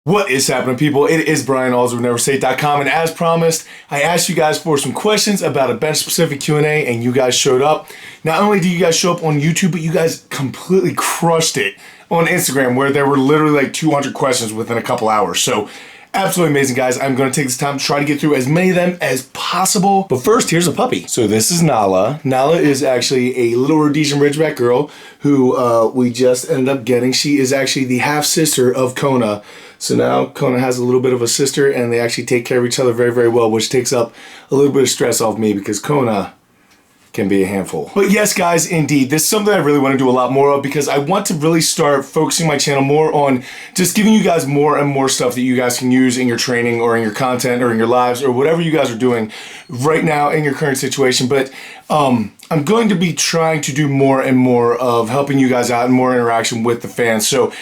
What is happening, people? It is Brian Alsruhe with NEVERsate.com, and as promised, I asked you guys for some questions about a bench-specific Q&A, and you guys showed up. Not only did you guys show up on YouTube, but you guys completely crushed it on Instagram, where there were literally like 200 questions within a couple hours. So, absolutely amazing, guys. I'm going to take this time to try to get through as many of them as possible. But first, here's a puppy. So this is Nala. Nala is actually a little Rhodesian Ridgeback girl who we just ended up getting. She is actually the half-sister of Kona. So now Kona has a little bit of a sister, and they actually take care of each other very, very well, which takes up a little bit of stress off me because Kona can be a handful. But yes, guys, indeed, this is something I really want to do a lot more of because I want to really start focusing my channel more on just giving you guys more and more stuff that you guys can use in your training or in your content or in your lives or whatever you guys are doing right now in your current situation. But I'm going to be trying to do more and more of helping you guys out and more interaction with the fans. So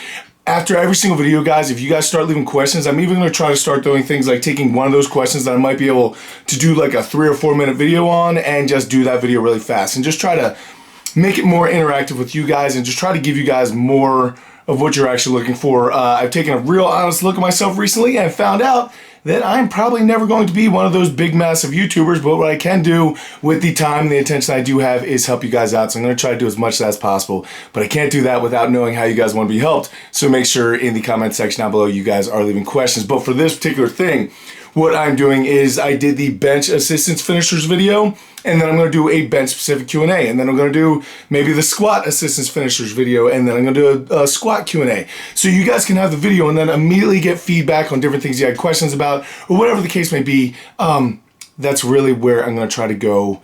after every single video, guys, if you guys start leaving questions, I'm even going to try to start doing things like taking one of those questions that I might be able to do like a 3 or 4 minute video on and just do that video really fast and just try to make it more interactive with you guys and just try to give you guys more of what you're actually looking for. I've taken a real honest look at myself recently and found out that I'm probably never going to be one of those big, massive YouTubers, but what I can do with the time and the attention I do have is help you guys out. So I'm going to try to do as much as possible, but I can't do that without knowing how you guys want to be helped. So make sure in the comment section down below you guys are leaving questions. But for this particular thing, what I'm doing is I did the bench assistance finishers video, and then I'm going to do a bench specific Q&A, and then I'm going to do maybe the squat assistance finishers video, and then I'm going to do a squat Q&A. So you guys can have the video and then immediately get feedback on different things you had questions about, or whatever the case may be. That's really where I'm going to try to go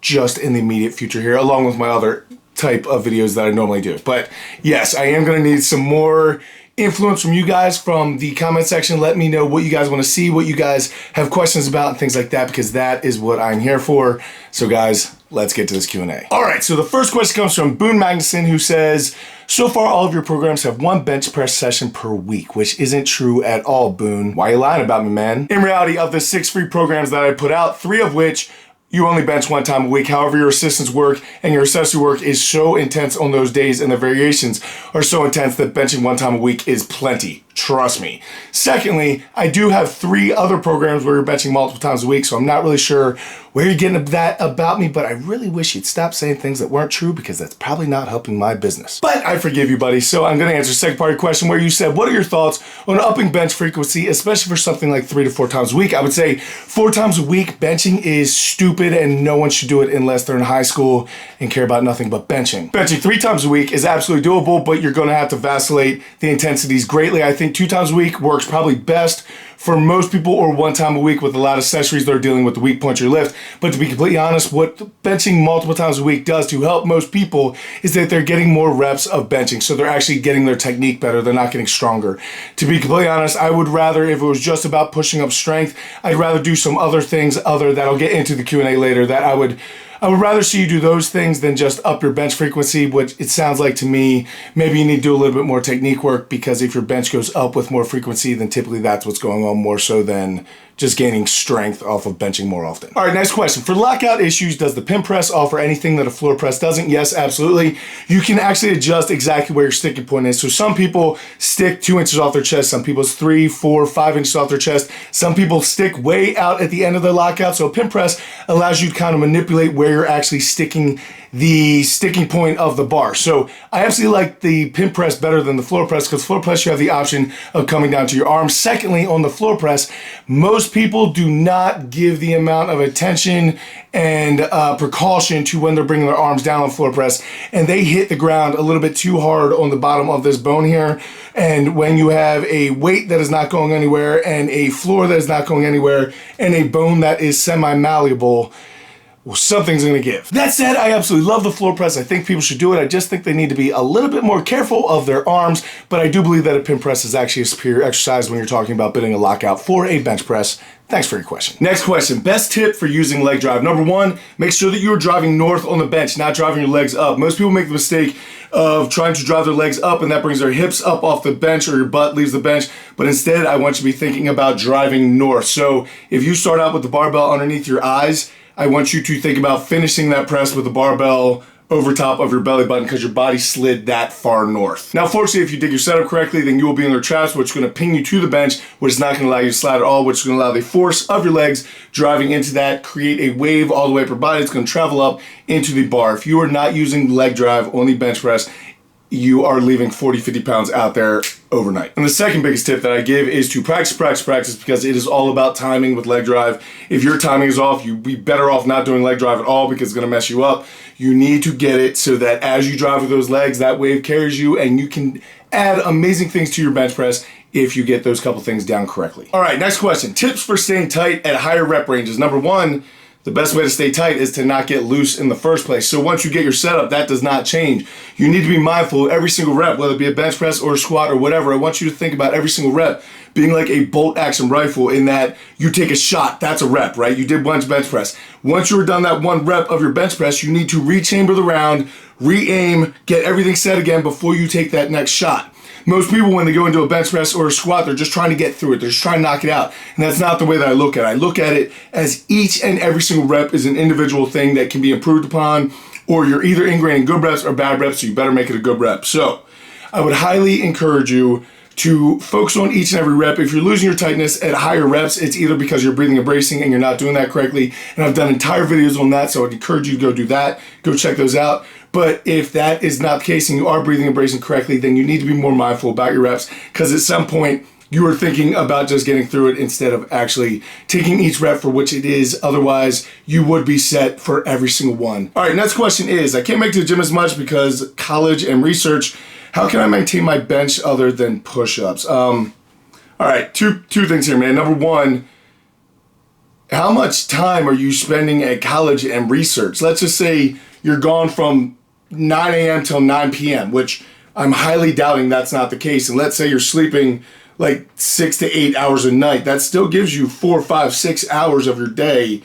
just in the immediate future here, along with my other type of videos that I normally do. But yes, I am going to need some more influence from you guys from the comment section. Let me know what you guys want to see, what you guys have questions about, and things like that, because that is what I'm here for. So guys, let's get to this Q&A. All right, so the first question comes from Boone Magnuson, who says, so far all of your programs have 1 bench press session per week, which isn't true at all, Boone. Why are you lying about me, man? In reality, of the 6 free programs that I put out, 3 of which you only bench 1 time a week. However, your assistance work and your accessory work is so intense on those days, and the variations are so intense that benching 1 time a week is plenty. Trust me. Secondly, I do have 3 other programs where you're benching multiple times a week, so I'm not really sure where you're getting that about me, but I really wish you'd stop saying things that weren't true because that's probably not helping my business. But I forgive you, buddy. So I'm going to answer the second part of your question where you said, what are your thoughts on upping bench frequency, especially for something like 3 to 4 times a week? I would say 4 times a week benching is stupid and no one should do it unless they're in high school and care about nothing but benching. Benching 3 times a week is absolutely doable, but you're going to have to vacillate the intensities greatly. I think 2 times a week works probably best for most people, or 1 time a week with a lot of accessories that are dealing with the weak point of your lift. But to be completely honest, what benching multiple times a week does to help most people is that they're getting more reps of benching. So they're actually getting their technique better. They're not getting stronger. To be completely honest, I would rather, if it was just about pushing up strength, I'd rather do some other things that I'll get into the Q&A later, that I would rather see you do those things than just up your bench frequency, which it sounds like to me, maybe you need to do a little bit more technique work, because if your bench goes up with more frequency, then typically that's what's going on more so than just gaining strength off of benching more often. All right, next question. For lockout issues, does the pin press offer anything that a floor press doesn't? Yes, absolutely. You can actually adjust exactly where your sticking point is. So some people stick 2 inches off their chest. Some people's 3, 4, 5 inches off their chest. Some people stick way out at the end of their lockout. So a pin press allows you to kind of manipulate where you're actually sticking the sticking point of the bar. So I absolutely like the pin press better than the floor press, because floor press you have the option of coming down to your arms. Secondly, on the floor press, most people do not give the amount of attention and precaution to when they're bringing their arms down on floor press, and they hit the ground a little bit too hard on the bottom of this bone here. And when you have a weight that is not going anywhere and a floor that is not going anywhere and a bone that is semi-malleable, well, something's gonna give. That said, I absolutely love the floor press. I think people should do it. I just think they need to be a little bit more careful of their arms, but I do believe that a pin press is actually a superior exercise when you're talking about building a lockout for a bench press. Thanks for your question. Next question, best tip for using leg drive. Number 1, make sure that you are driving north on the bench, not driving your legs up. Most people make the mistake of trying to drive their legs up, and that brings their hips up off the bench, or your butt leaves the bench. But instead, I want you to be thinking about driving north. So if you start out with the barbell underneath your eyes, I want you to think about finishing that press with the barbell over top of your belly button because your body slid that far north. Now, fortunately, if you dig your setup correctly, then you will be in their traps, which is going to ping you to the bench, which is not going to allow you to slide at all, which is going to allow the force of your legs driving into that, create a wave all the way up your body. It's going to travel up into the bar. If you are not using leg drive on the bench press, you are leaving 40, 50 pounds out there overnight. And the second biggest tip that I give is to practice, because it is all about timing with leg drive. If your timing is off, you'd be better off not doing leg drive at all because it's gonna mess you up. You need to get it so that as you drive with those legs, that wave carries you and you can add amazing things to your bench press if you get those couple things down correctly. All right, next question. Tips for staying tight at higher rep ranges. Number one, the best way to stay tight is to not get loose in the first place. So once you get your setup, that does not change. You need to be mindful of every single rep, whether it be a bench press or a squat or whatever. I want you to think about every single rep being like a bolt action rifle in that you take a shot, that's a rep, right? You did one bench press. Once you're done that one rep of your bench press, you need to rechamber the round, re-aim, get everything set again before you take that next shot. Most people, when they go into a bench press or a squat, they're just trying to get through it. They're just trying to knock it out. And that's not the way that I look at it. I look at it as each and every single rep is an individual thing that can be improved upon, or you're either ingraining good reps or bad reps, so you better make it a good rep. So I would highly encourage you to focus on each and every rep. If you're losing your tightness at higher reps, it's either because you're breathing and bracing and you're not doing that correctly. And I've done entire videos on that, so I'd encourage you to go do that. Go check those out. But if that is not the case and you are breathing and bracing correctly, then you need to be more mindful about your reps, because at some point you are thinking about just getting through it instead of actually taking each rep for which it is. Otherwise, you would be set for every single one. All right, next question is, I can't make it to the gym as much because college and research. How can I maintain my bench other than push-ups? All right, two things here, man. Number one, how much time are you spending at college and research? Let's just say you're gone from 9 a.m. till 9 p.m., which I'm highly doubting that's not the case. And let's say you're sleeping like 6 to 8 hours a night. That still gives you 4, 5, 6 hours of your day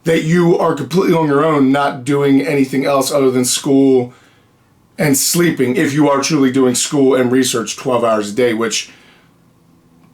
that you are completely on your own, not doing anything else other than school and sleeping, if you are truly doing school and research 12 hours a day, which,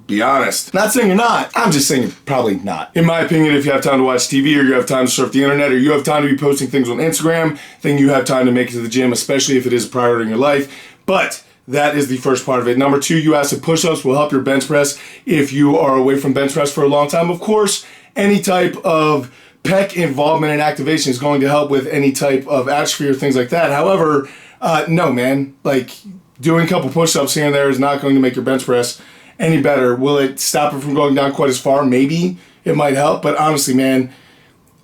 be honest, not saying you're not, I'm just saying you're probably not. In my opinion, if you have time to watch TV, or you have time to surf the internet, or you have time to be posting things on Instagram, then you have time to make it to the gym, especially if it is a priority in your life. But that is the first part of it. Number two, you asked if push-ups will help your bench press if you are away from bench press for a long time. Of course, any type of pec involvement and activation is going to help with any type of atrophy or things like that. However, no, man, like doing a couple push-ups here and there is not going to make your bench press any better. Will it stop it from going down quite as far? Maybe it might help, but honestly, man,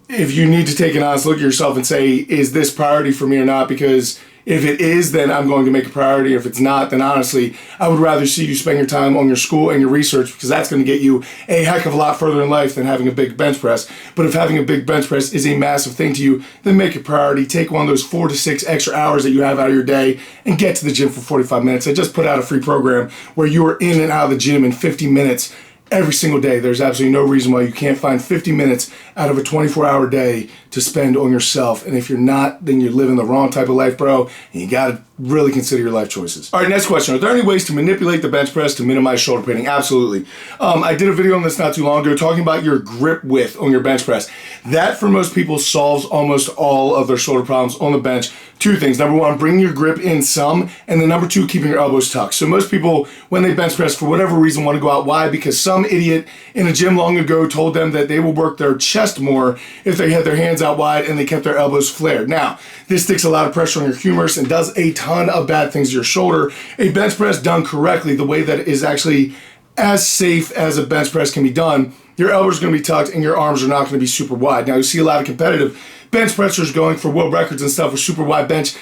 if you need to take an honest look at yourself and say, is this priority for me or not? Because if it is, then I'm going to make a priority. If it's not, then honestly, I would rather see you spend your time on your school and your research, because that's going to get you a heck of a lot further in life than having a big bench press. But if having a big bench press is a massive thing to you, then make it a priority. Take one of those 4 to 6 extra hours that you have out of your day and get to the gym for 45 minutes. I just put out a free program where you are in and out of the gym in 50 minutes every single day. There's absolutely no reason why you can't find 50 minutes out of a 24-hour day to spend on yourself. And if you're not, then you're living the wrong type of life, bro. And you got to really consider your life choices. All right, next question. Are there any ways to manipulate the bench press to minimize shoulder pain? Absolutely. I did a video on this not too long ago talking about your grip width on your bench press. That, for most people, solves almost all of their shoulder problems on the bench. Two things. Number one, bringing your grip in some. And then number two, keeping your elbows tucked. So most people, when they bench press, for whatever reason, want to go out wide because some idiot in a gym long ago told them that they will work their chest more if they had their hands out wide and they kept their elbows flared. Now, this takes a lot of pressure on your humerus and does a ton of bad things to your shoulder. A bench press done correctly, the way that it is actually as safe as a bench press can be done, your elbows are going to be tucked and your arms are not going to be super wide. Now, you see a lot of competitive bench pressers going for world records and stuff with super wide bench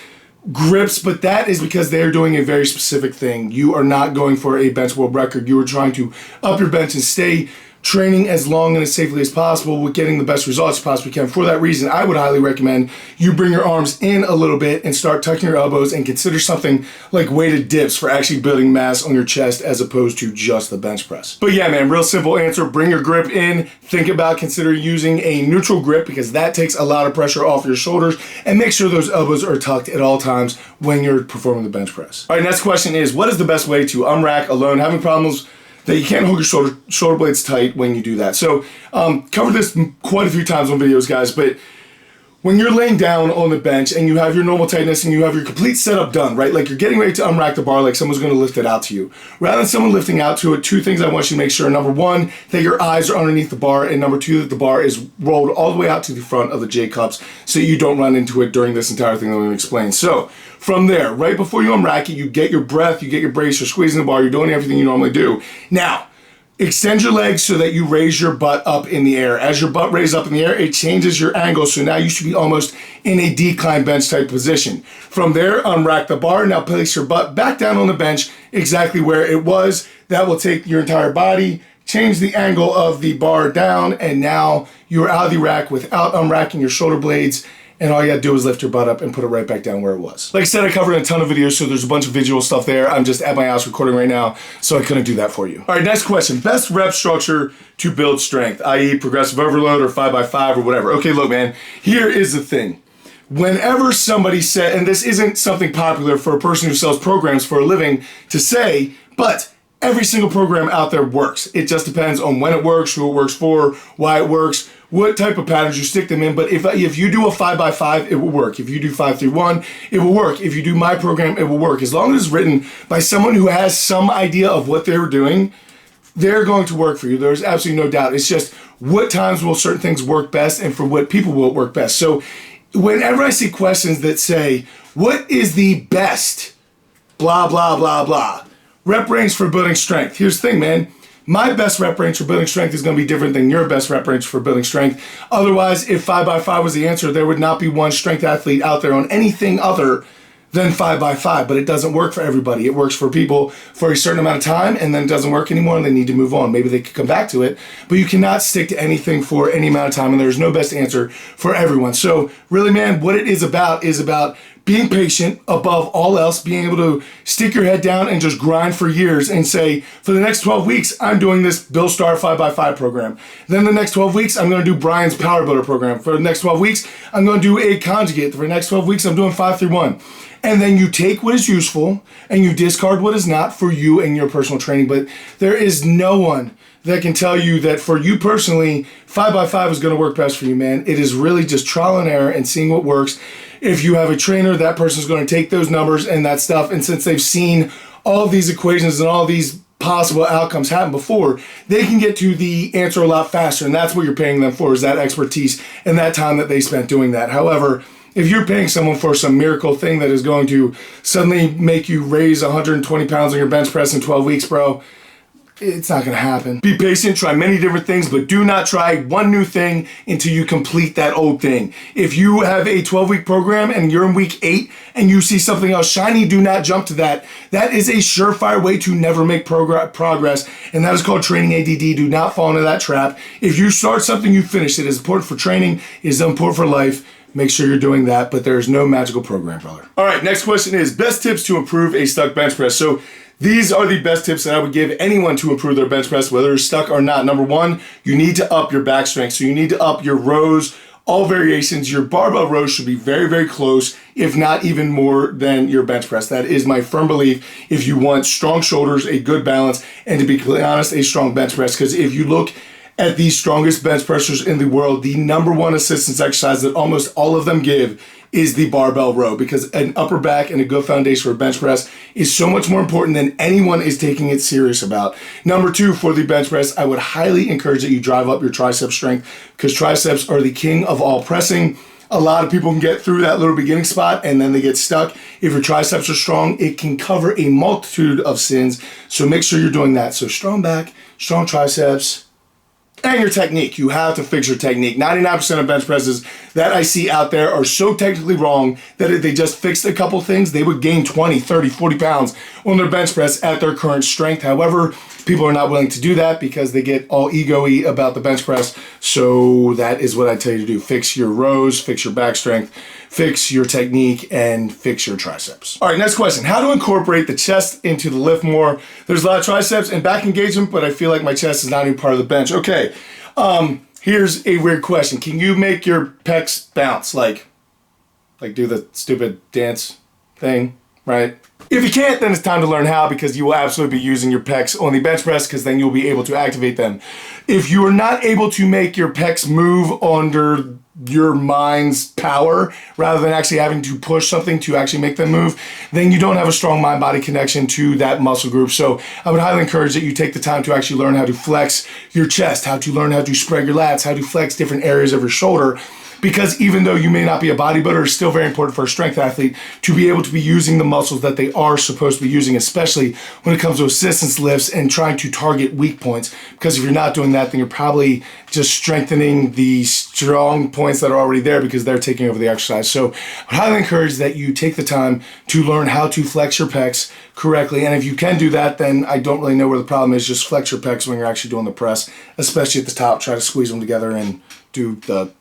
grips, but that is because they're doing a very specific thing. You are not going for a bench world record. You are trying to up your bench and stay training as long and as safely as possible with getting the best results you possibly can. For that reason, I would highly recommend you bring your arms in a little bit and start tucking your elbows and consider something like weighted dips for actually building mass on your chest as opposed to just the bench press. But yeah, man, real simple answer. Bring your grip in. Think about considering using a neutral grip because that takes a lot of pressure off your shoulders, and make sure those elbows are tucked at all times when you're performing the bench press. All right, next question is, what is the best way to unrack alone? Having problems that you can't hold your shoulder blades tight when you do that. So covered this quite a few times on videos, guys, but when you're laying down on the bench and you have your normal tightness and you have your complete setup done, right? Like you're getting ready to unrack the bar like someone's going to lift it out to you. Rather than someone lifting out to it, two things I want you to make sure. Number one, that your eyes are underneath the bar, and number two, that the bar is rolled all the way out to the front of the J-cups so you don't run into it during this entire thing that I'm going to explain. So from there, right before you unrack it, you get your breath, you get your brace, you're squeezing the bar, you're doing everything you normally do. Now, extend your legs so that you raise your butt up in the air. As your butt raises up in the air, it changes your angle, so now you should be almost in a decline bench type position. From there, unrack the bar. Now place your butt back down on the bench exactly where it was. That will take your entire body, change the angle of the bar down, and now you're out of the rack without unracking your shoulder blades. And all you gotta do is lift your butt up and put it right back down where it was. Like I said, I covered a ton of videos, so there's a bunch of visual stuff there. I'm just at my house recording right now, so I couldn't do that for you. All right, next question. Best rep structure to build strength, i.e. progressive overload or 5x5 or whatever. Okay, look, man, here is the thing. Whenever somebody said, and this isn't something popular for a person who sells programs for a living to say, but every single program out there works. It just depends on when it works, who it works for, why it works, what type of patterns you stick them in. But if you do a 5x5, it will work. If you do 5-3-1, it will work. If you do my program, it will work. As long as it's written by someone who has some idea of what they're doing, they're going to work for you. There's absolutely no doubt. It's just what times will certain things work best and for what people will it work best. So whenever I see questions that say, what is the best blah, blah, blah, blah, rep range for building strength? Here's the thing, man. My best rep range for building strength is going to be different than your best rep range for building strength. Otherwise, if 5x5 was the answer, there would not be one strength athlete out there on anything other than 5x5. But it doesn't work for everybody. It works for people for a certain amount of time, and then it doesn't work anymore, and they need to move on. Maybe they could come back to it, but you cannot stick to anything for any amount of time, and there's no best answer for everyone. So really, man, what it is about being patient above all else, being able to stick your head down and just grind for years and say, for the next 12 weeks, I'm doing this Bill Starr 5x5 program. Then the next 12 weeks, I'm going to do Brian's Power Builder program. For the next 12 weeks, I'm going to do a conjugate. For the next 12 weeks, I'm doing 5-3-1. And then you take what is useful and you discard what is not for you and your personal training. But there is no one that can tell you that for you personally, 5x5 is going to work best for you, man. It is really just trial and error and seeing what works. If you have a trainer, that person's going to take those numbers and that stuff, and since they've seen all of these equations and all these possible outcomes happen before, they can get to the answer a lot faster, and that's what you're paying them for, is that expertise and that time that they spent doing that. However, if you're paying someone for some miracle thing that is going to suddenly make you raise 120 pounds on your bench press in 12 weeks, bro, it's not going to happen. Be patient, try many different things, but do not try one new thing until you complete that old thing. If you have a 12-week program and you're in week 8 and you see something else shiny, do not jump to that. That is a surefire way to never make progress, and that is called training ADD. Do not fall into that trap. If you start something, you finish it. It's important for training. It's important for life. Make sure you're doing that, but there's no magical program, brother. All right, next question is best tips to improve a stuck bench press. So these are the best tips that I would give anyone to improve their bench press, whether it's stuck or not. Number one, you need to up your back strength. So you need to up your rows, all variations. Your barbell rows should be very, very close, if not even more than your bench press. That is my firm belief if you want strong shoulders, a good balance, and to be completely honest, a strong bench press. Because if you look at the strongest bench pressers in the world, the number one assistance exercise that almost all of them give is the barbell row, because an upper back and a good foundation for a bench press is so much more important than anyone is taking it serious about. Number two, for the bench press, I would highly encourage that you drive up your tricep strength, because triceps are the king of all pressing. A lot of people can get through that little beginning spot and then they get stuck. If your triceps are strong, it can cover a multitude of sins. So make sure you're doing that. So strong back, strong triceps, and your technique. You have to fix your technique. 99% of bench presses that I see out there are so technically wrong that if they just fixed a couple things, they would gain 20, 30, 40 pounds on their bench press at their current strength. However, people are not willing to do that because they get all ego-y about the bench press. So that is what I tell you to do. Fix your rows, fix your back strength, fix your technique, and fix your triceps. All right, next question. How to incorporate the chest into the lift more? There's a lot of triceps and back engagement, but I feel like my chest is not even part of the bench. Okay, here's a weird question. Can you make your pecs bounce? Like do the stupid dance thing, right? If you can't, then it's time to learn how, because you will absolutely be using your pecs on the bench press, because then you'll be able to activate them. If you are not able to make your pecs move under your mind's power rather than actually having to push something to actually make them move, then you don't have a strong mind-body connection to that muscle group. So I would highly encourage that you take the time to actually learn how to flex your chest, how to learn how to spread your lats, how to flex different areas of your shoulder. Because even though you may not be a bodybuilder, it's still very important for a strength athlete to be able to be using the muscles that they are supposed to be using, especially when it comes to assistance lifts and trying to target weak points. Because if you're not doing that, then you're probably just strengthening the strong points that are already there because they're taking over the exercise. So I highly encourage that you take the time to learn how to flex your pecs correctly. And if you can do that, then I don't really know where the problem is. Just flex your pecs when you're actually doing the press, especially at the top. Try to squeeze them together and do the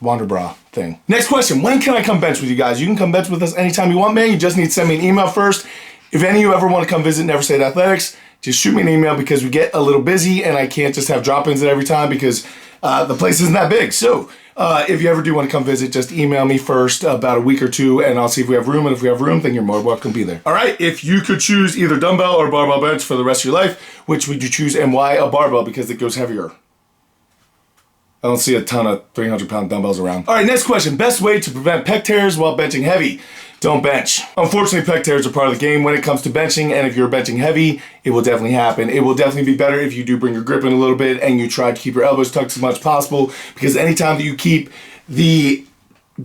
Wander bra thing. Next question, when can I come bench with you guys? You can come bench with us anytime you want, man. You just need to send me an email first. If any of you ever want to come visit NEVERsate Athletics, just shoot me an email because we get a little busy and I can't just have drop-ins at every time because the place isn't that big. So if you ever do want to come visit, just email me first about a week or two and I'll see if we have room. And if we have room, then you're more welcome to be there. All right, if you could choose either dumbbell or barbell bench for the rest of your life, which would you choose and why a barbell? Because it goes heavier. I don't see a ton of 300-pound dumbbells around. All right, next question. Best way to prevent pec tears while benching heavy? Don't bench. Unfortunately, pec tears are part of the game when it comes to benching, and if you're benching heavy, it will definitely happen. It will definitely be better if you do bring your grip in a little bit and you try to keep your elbows tucked as much as possible, because anytime that you keep the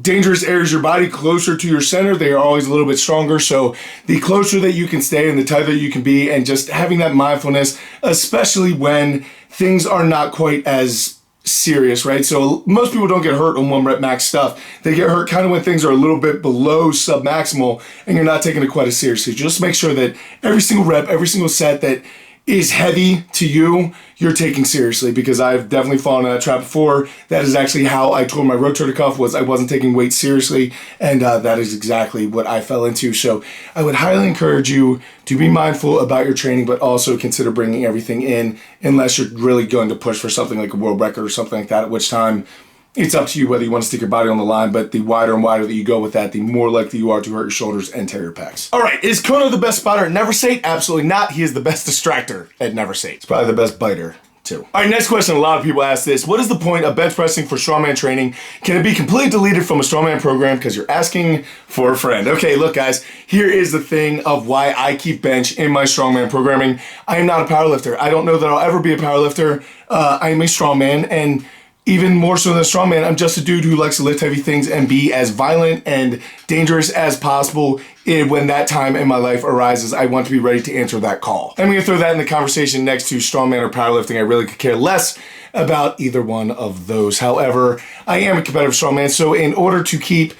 dangerous areas of your body closer to your center, they are always a little bit stronger. So the closer that you can stay and the tighter you can be, and just having that mindfulness, especially when things are not quite as serious, right? So most people don't get hurt on 1 rep max stuff. They get hurt kind of when things are a little bit below submaximal and you're not taking it quite as seriously. Just make sure that every single rep, every single set that is heavy to you, you're taking seriously, because I've definitely fallen in that trap before. That is actually how I tore my rotator cuff, was I wasn't taking weight seriously, and that is exactly what I fell into. So I would highly encourage you to be mindful about your training, but also consider bringing everything in, unless you're really going to push for something like a world record or something like that, at which time it's up to you whether you want to stick your body on the line, but the wider and wider that you go with that, the more likely you are to hurt your shoulders and tear your pecs. All right, is Kono the best spotter at NEVERsate? Absolutely not. He is the best distractor at NEVERsate. He's probably the best biter, too. All right, next question. A lot of people ask this. What is the point of bench pressing for strongman training? Can it be completely deleted from a strongman program because you're asking for a friend? Okay, look, guys, here is the thing of why I keep bench in my strongman programming. I am not a powerlifter. I don't know that I'll ever be a powerlifter. I am a strongman, and even more so than a strongman, I'm just a dude who likes to lift heavy things and be as violent and dangerous as possible. When that time in my life arises, I want to be ready to answer that call. I'm gonna throw that in the conversation next to strongman or powerlifting. I really could care less about either one of those. However, I am a competitive strongman, so in order to keep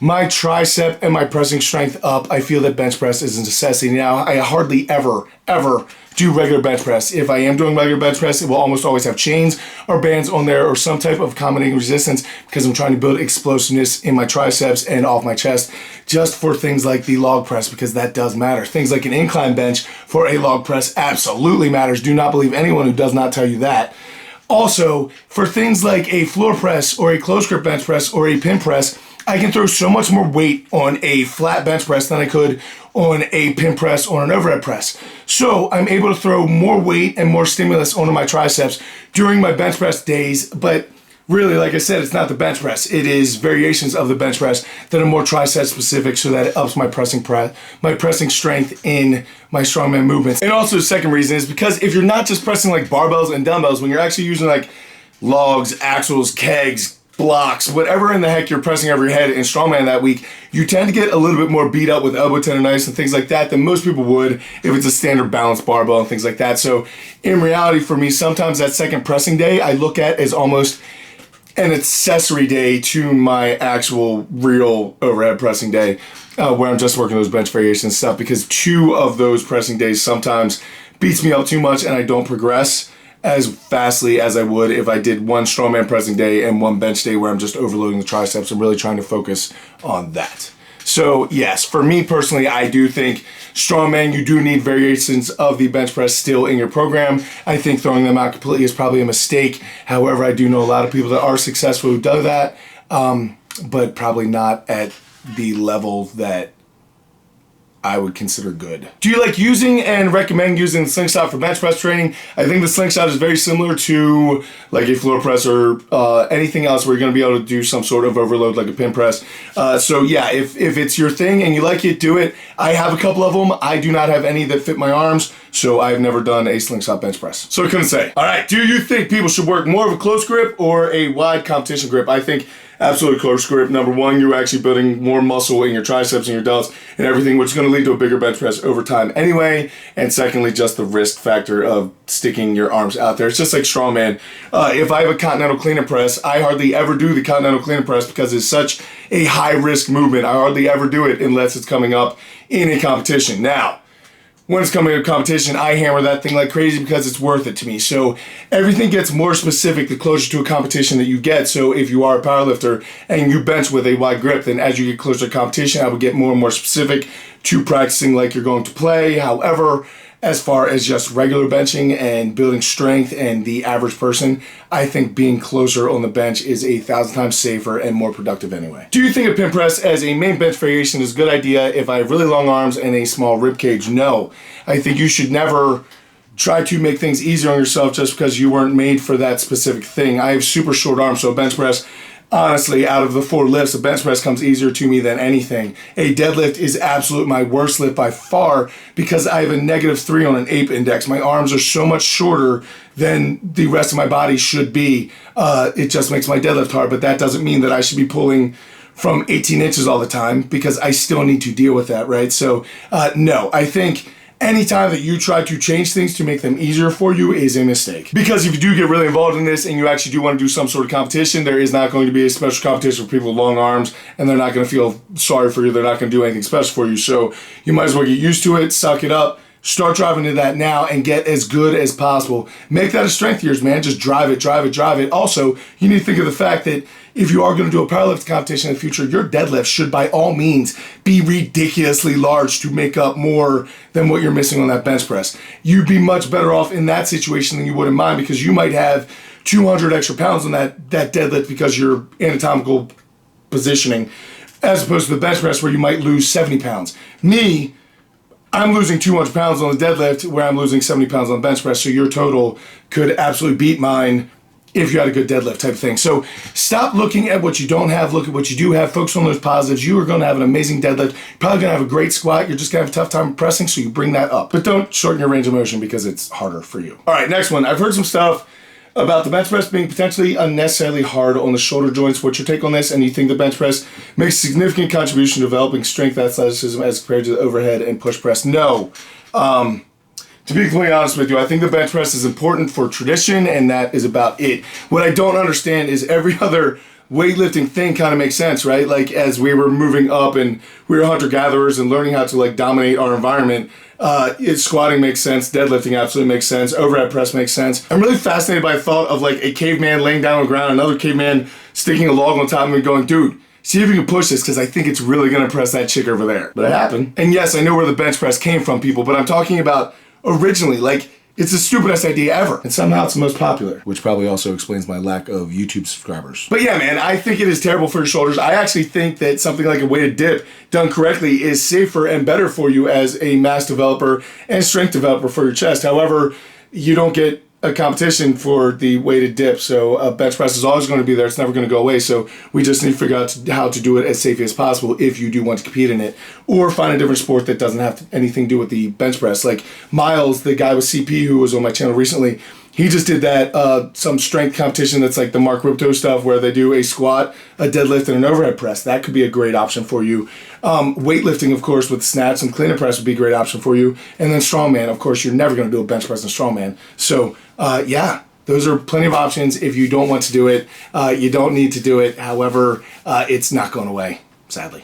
my tricep and my pressing strength up, I feel that bench press is a necessity. Now, I hardly ever do regular bench press. If I am doing regular bench press, it will almost always have chains or bands on there or some type of accommodating resistance, because I'm trying to build explosiveness in my triceps and off my chest, just for things like the log press, because that does matter. Things like an incline bench for a log press absolutely matters. Do not believe anyone who does not tell you that. Also, for things like a floor press or a close grip bench press or a pin press, I can throw so much more weight on a flat bench press than I could on a pin press or an overhead press. So I'm able to throw more weight and more stimulus onto my triceps during my bench press days, but really, like I said, it's not the bench press. It is variations of the bench press that are more tricep specific, so that it ups my pressing strength in my strongman movements. And also the second reason is because if you're not just pressing like barbells and dumbbells, when you're actually using like logs, axles, kegs, blocks, whatever in the heck you're pressing over your head in strongman that week, you tend to get a little bit more beat up with elbow tendonitis and things like that than most people would if it's a standard balanced barbell and things like that. So in reality, for me, sometimes that second pressing day I look at as almost an accessory day to my actual real overhead pressing day, where I'm just working those bench variations and stuff, because 2 of those pressing days sometimes beats me up too much and I don't progress as fastly as I would if I did 1 strongman pressing day and 1 bench day where I'm just overloading the triceps and really trying to focus on that. So yes, for me personally, I do think strongman, you do need variations of the bench press still in your program. I think throwing them out completely is probably a mistake. However, I do know a lot of people that are successful who do that, but probably not at the level that I would consider good. Do you like using and recommend using the slingshot for bench press training? I think the slingshot is very similar to like a floor press or anything else where you're going to be able to do some sort of overload like a pin press. So yeah, if it's your thing and you like it, do it. I have a couple of them. I do not have any that fit my arms, so I've never done a slingshot bench press. So I couldn't say. All right, do you think people should work more of a close grip or a wide competition grip? I think absolutely close grip. Number one, you're actually building more muscle in your triceps and your delts and everything, which is going to lead to a bigger bench press over time anyway. And secondly, just the risk factor of sticking your arms out there. It's just like strongman. If I have a continental clean and press, I hardly ever do the continental clean and press because it's such a high risk movement. I hardly ever do it unless it's coming up in a competition. Now, when it's coming to competition, I hammer that thing like crazy because it's worth it to me. So everything gets more specific the closer to a competition that you get. So if you are a powerlifter and you bench with a wide grip, then as you get closer to competition, I would get more and more specific to practicing like you're going to play. However, as far as just regular benching and building strength and the average person, I think being closer on the bench is 1,000 times safer and more productive anyway. Do you think a pin press as a main bench variation is a good idea if I have really long arms and a small rib cage? No. I think you should never try to make things easier on yourself just because you weren't made for that specific thing. I have super short arms, so a bench press, honestly, out of the 4 lifts, a bench press comes easier to me than anything. A deadlift is absolutely my worst lift by far because I have a -3 on an ape index. My arms are so much shorter than the rest of my body should be. It just makes my deadlift hard, but that doesn't mean that I should be pulling from 18 inches all the time because I still need to deal with that, right? So, no, I think anytime that you try to change things to make them easier for you is a mistake. Because if you do get really involved in this and you actually do want to do some sort of competition, there is not going to be a special competition for people with long arms and they're not going to feel sorry for you. They're not going to do anything special for you. So you might as well get used to it, suck it up, start driving to that now and get as good as possible. Make that a strength of yours, man. Just drive it, drive it, drive it. Also, you need to think of the fact that if you are going to do a powerlifting competition in the future, your deadlift should by all means be ridiculously large to make up more than what you're missing on that bench press. You'd be much better off in that situation than you would in mine because you might have 200 extra pounds on that deadlift because your anatomical positioning, as opposed to the bench press where you might lose 70 pounds. Me, I'm losing 200 pounds on the deadlift where I'm losing 70 pounds on the bench press, so your total could absolutely beat mine if you had a good deadlift type of thing. So stop looking at what you don't have, look at what you do have, focus on those positives. You are going to have an amazing deadlift. You're probably going to have a great squat. You're just going to have a tough time pressing, so you bring that up. But don't shorten your range of motion because it's harder for you. All right, next one. I've heard some stuff about the bench press being potentially unnecessarily hard on the shoulder joints. What's your take on this? And you think the bench press makes a significant contribution to developing strength athleticism as compared to the overhead and push press? No. To be completely honest with you, I think the bench press is important for tradition, and that is about it. What I don't understand is every other weightlifting thing kind of makes sense, right? Like as we were moving up and we were hunter-gatherers and learning how to like dominate our environment, squatting makes sense, deadlifting absolutely makes sense, overhead press makes sense. I'm really fascinated by the thought of like a caveman laying down on the ground, another caveman sticking a log on top of him and going, dude, see if you can push this because I think it's really going to press that chick over there. But it happened. And yes, I know where the bench press came from, people, but I'm talking about originally, like, it's the stupidest idea ever. And somehow it's the most popular. Which probably also explains my lack of YouTube subscribers. But yeah, man, I think it is terrible for your shoulders. I actually think that something like a weighted dip done correctly is safer and better for you as a mass developer and strength developer for your chest. However, you don't get a competition for the weighted dip, so a bench press is always going to be there. It's never going to go away, so we just need to figure out how to do it as safely as possible if you do want to compete in it, or find a different sport that doesn't have anything to do with the bench press. Like Miles, the guy with CP who was on my channel recently, he just did that some strength competition that's like the Mark Ripto stuff where they do a squat, a deadlift, and an overhead press. That could be a great option for you. Weightlifting, of course, with snatch and clean and press would be a great option for you. And then strongman, of course, you're never going to do a bench press in strongman. So yeah, those are plenty of options. If you don't want to do it, you don't need to do it. However, it's not going away, sadly.